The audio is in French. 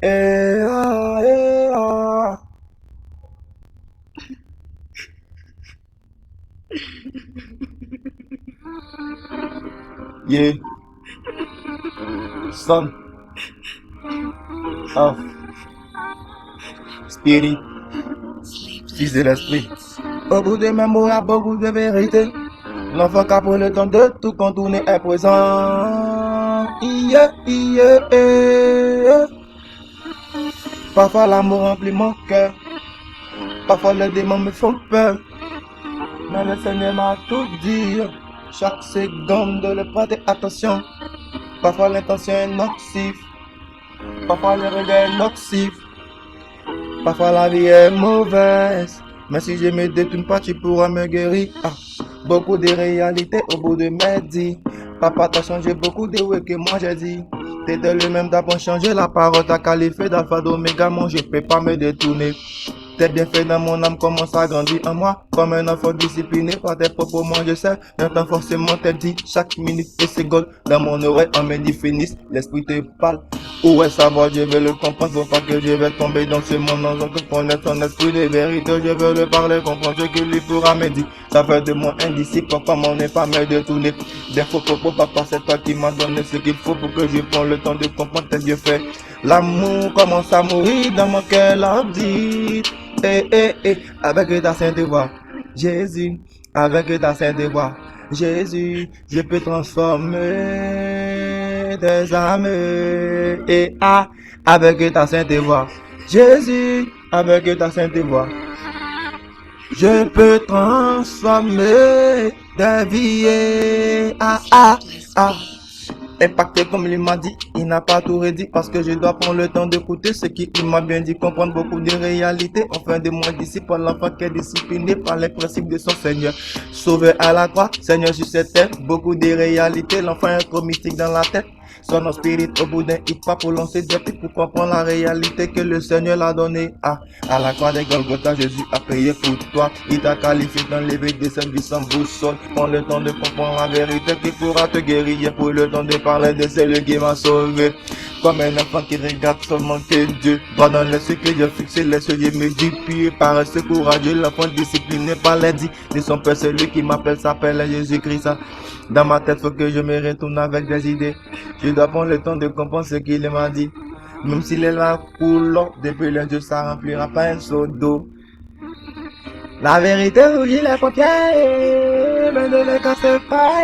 Eh, ah. Yeah, son of spirit, fils de l'esprit. Au bout de mes mots, il y a beaucoup de vérité. L'enfant qui a pris le temps de tout contourner est présent. Yeah, yeah, yeah. Parfois l'amour remplit mon cœur. Parfois les démons me font peur. Mais le Seigneur m'a tout dit. Chaque seconde de le prêter attention. Parfois l'intention est nocive. Parfois le regard est nocif. Parfois la vie est mauvaise. Mais si je me détourne pas, tu pourras me guérir. Ah. Beaucoup de réalités au bout de mes dits. Papa t'a changé beaucoup de ouais que moi j'ai dit. T'étais le même d'avant changer la parole, t'as qualifié d'alpha d'oméga, moi je peux pas me détourner. Tes bienfaits dans mon âme commencent à grandir en moi. Comme un enfant discipliné par tes propos, moi je sais. J'entends forcément tes dit chaque minute et seconde. Dans mon oreille, on me dit finisse, l'esprit te parle. Où est savoir, je veux le comprendre, faut pas que je vais tomber dans ce monde. Non, je connais ton esprit de vérité, je veux le parler, comprendre ce que lui pourra me dire. Ça fait de moi un disciple, comment ne pas me détourner. Des faux propos, papa, c'est toi qui m'as donné ce qu'il faut pour que je prenne le temps de comprendre tes bienfaits. L'amour commence à mourir dans mon cœur, l'envie. Avec ta sainte voix, Jésus, avec ta sainte voix, Jésus, je peux transformer des âmes. Avec ta sainte voix, Jésus, avec ta sainte voix, je peux transformer des vies. Impacté comme il m'a dit, il n'a pas tout redit parce que je dois prendre le temps d'écouter ce qu'il m'a bien dit, comprendre beaucoup de réalités, enfin de mon disciple, l'enfant qui est discipliné par les principes de son Seigneur. Sauvé à la croix, Seigneur sur cette terre, beaucoup de réalités, l'enfant est trop mystique dans la tête. Son spirit au bout d'un hip-hop pour lancer des pics pour comprendre la réalité que le Seigneur l'a donnée. À la croix des Golgotha, Jésus a payé pour toi. Il t'a qualifié d'enlever des services sans boussole. Prends le temps de comprendre la vérité qui pourra te guérir. Pour le temps de parler de celui qui m'a sauvé. Comme un enfant qui regarde seulement que Dieu. Droit dans les yeux que j'ai fixé, les yeux me dit puis par ce courageux, l'enfant discipliné par les dits de son père, celui qui m'appelle s'appelle Jésus-Christ. Dans ma tête, faut que je me retourne avec des idées. Je dois prendre le temps de comprendre ce qu'il m'a dit. Même s'il est là coulant, depuis le Dieu, ça remplira pas un seau d'eau. La vérité rougit les paupières, mais ne les casse pas.